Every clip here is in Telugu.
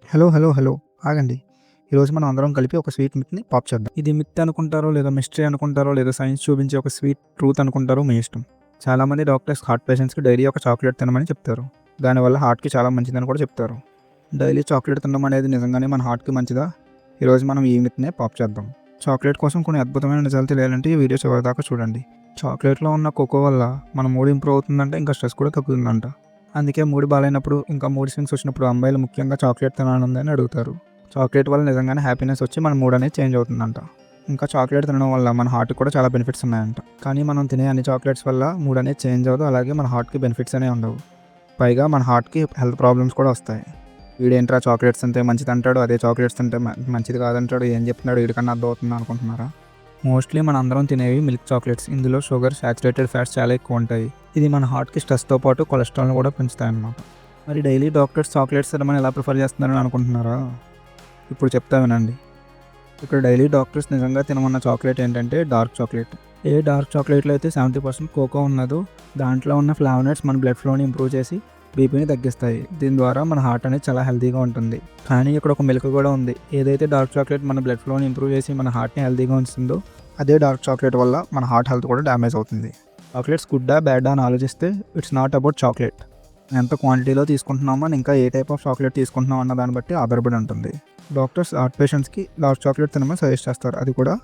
హలో. ఆగండి. ఈరోజు మనం అందరం కలిపి ఒక స్వీట్ మిత్‌ని పాప్ చేద్దాం. ఇది మిత్ అనుకుంటారో, లేదా మిస్టరీ అనుకుంటారో, లేదా సైన్స్ చూపించే ఒక స్వీట్ ట్రూత్ అనుకుంటారో మీ ఇష్టం. చాలామంది డాక్టర్స్ హార్ట్ పేషెంట్స్‌కి డైలీ ఒక చాక్లెట్ తినమని చెప్తారు. దానివల్ల హార్ట్‌కి చాలా మంచిదని కూడా చెప్తారు. డైలీ చాక్లెట్ తినడం అనేది నిజంగానే మన హార్ట్‌కి మంచిదా? ఈరోజు మనం ఈ మిత్‌నే పాప్ చేద్దాం. చాక్లెట్ కోసం కొన్ని అద్భుతమైన నిజాలు తెలియాలంటే ఈ వీడియో చివరిదాకా చూడండి. చాక్లెట్‌లో ఉన్న కోకో వల్ల మన మూడ్ ఇంప్రూవ్ అవుతుందంట, ఇంకా స్ట్రెస్ కూడా తగ్గుతుందంట. అందుకే మూడ్ బాలేనప్పుడు, ఇంకా మూడ్ స్వింగ్స్ వచ్చినప్పుడు అమ్మాయిలు ముఖ్యంగా చాక్లెట్ తినాలని అడుగుతారు. చాక్లెట్ వల్ల నిజంగానే హ్యాపీనెస్ వచ్చి మన మూడ్ అనేది చేంజ్ అవుతుందంట. ఇంకా చాక్లెట్ తినడం వల్ల మన హార్ట్‌కి కూడా చాలా బెనిఫిట్స్ ఉన్నాయంట. కానీ మనం తినే అన్ని చాక్లెట్స్ వల్ల మూడ్ అనేది చేంజ్ అవ్వదు, అలాగే మన హార్ట్‌కి బెనిఫిట్స్ అనేవి ఉండవు. పైగా మన హార్ట్‌కి హెల్త్ ప్రాబ్లమ్స్ కూడా వస్తాయి. వీడేంట్రా చాక్లెట్స్ తింటే మంచిది అంటాడు, అదే చాక్లెట్స్ తింటే మంచిది కాదంటాడు, ఏం చెప్తున్నాడు వీడికన్నా అర్థమవుతుంది అనుకుంటున్నారా? మోస్ట్లీ మన అందరం తినేవి మిల్క్ చాక్లెట్స్. ఇందులో షుగర్, సాచురేటెడ్ ఫ్యాట్స్ చాలా ఎక్కువ ఉంటాయి. ఇది మన హార్ట్‌కి స్ట్రెస్‌తో పాటు కొలెస్ట్రాల్‌ని కూడా పెంచుతాయన్నమాట. మరి డైలీ డాక్టర్స్ చాక్లెట్స్ తినమని ఎలా ప్రిఫర్ చేస్తున్నారని అనుకుంటున్నారా? ఇప్పుడు చెప్తా వినండి. ఇక్కడ డైలీ డాక్టర్స్ నిజంగా తినమన్న చాక్లెట్ ఏంటంటే డార్క్ చాక్లెట్. ఏ డార్క్ చాక్లెట్లో అయితే 70% కోకో ఉన్నదో దాంట్లో ఉన్న ఫ్లావోనైడ్స్ మన బ్లడ్ ఫ్లోని ఇంప్రూవ్ చేసి బీపీని తగ్గిస్తాయి. దీని ద్వారా మన హార్ట్ అనేది చాలా హెల్తీగా ఉంటుంది. కానీ ఇక్కడ ఒక మెలిక కూడా ఉంది. ఏదైతే డార్క్ చాక్లెట్ మన బ్లడ్ ఫ్లోని ఇంప్రూవ్ చేసి మన హార్ట్ని హెల్తీగా ఉంచుతుందో అదే డార్క్ చాక్లెట్ వల్ల మన హార్ట్ హెల్త్ కూడా డ్యామేజ్ అవుతుంది. చాక్లెట్స్ గుడ్డా బ్యాడా అని ఆలోచిస్తే ఇట్స్ నాట్ అబౌట్ చాక్లెట్. ఎంత క్వాంటిటీలో తీసుకుంటున్నామో అండ్ ఇంకా ఏ టైప్ ఆఫ్ చాక్లెట్ తీసుకుంటున్నాం అన్న దాన్ని బట్టి ఆధారపడి ఉంటుంది. డాక్టర్స్ హార్ట్ పేషెంట్స్కి డార్క్ చాక్లెట్ తినమని సజెస్ట్ చేస్తారు. అది కూడా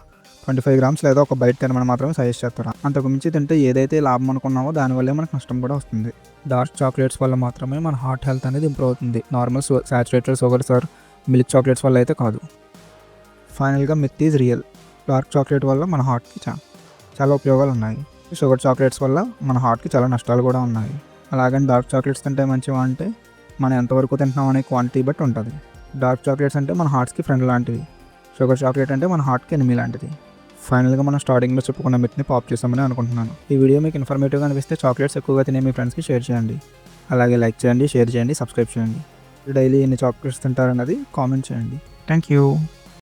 25 గ్రామ్స్ లేదా ఒక బైట్ తినమని మాత్రమే సజెస్ట్ చేస్తారు. అంతకు మించి తింటే ఏదైతే లాభం అనుకున్నామో దానివల్లే మనకు నష్టం కూడా వస్తుంది. డార్క్ చాక్లెట్స్ వల్ల మాత్రమే మన హార్ట్ హెల్త్ అనేది ఇంప్రూవ్ అవుతుంది. Normal saturated sugars are milk chocolates వల్ల అయితే కాదు. ఫైనల్గా myth is real. Dark chocolate వల్ల మన హార్ట్కి చాలా ఉపయోగాలు ఉన్నాయి. షుగర్ చాక్లెట్స్ వల్ల మన హార్ట్కి చాలా నష్టాలు కూడా ఉన్నాయి. అలాగని డార్క్ చాక్లెట్స్ తింటే మంచివా అంటే మనం ఎంతవరకు తింటున్నాం అనే క్వాంటిటీ బట్టి ఉంటుంది. డార్క్ చాక్లెట్స్ అంటే మన హార్ట్స్కి ఫ్రెండ్ లాంటివి, షుగర్ చాక్లెట్ అంటే మన హార్ట్కి ఎనిమీ లాంటిది. ఫైనల్గా మనం స్టార్టింగ్లో చెప్పుకున్న మిత్ని పాప్ చేసామని అనుకుంటున్నాను. ఈ వీడియో మీకు ఇన్ఫర్మేటివ్గా అనిపిస్తే చాక్లెట్స్ ఎక్కువగా తినే మీ ఫ్రెండ్స్కి షేర్ చేయండి. అలాగే లైక్ చేయండి, షేర్ చేయండి, సబ్స్క్రైబ్ చేయండి. డైలీ ఎన్ని చాక్లెట్స్ తింటారన్నది కామెంట్ చేయండి. Thank you.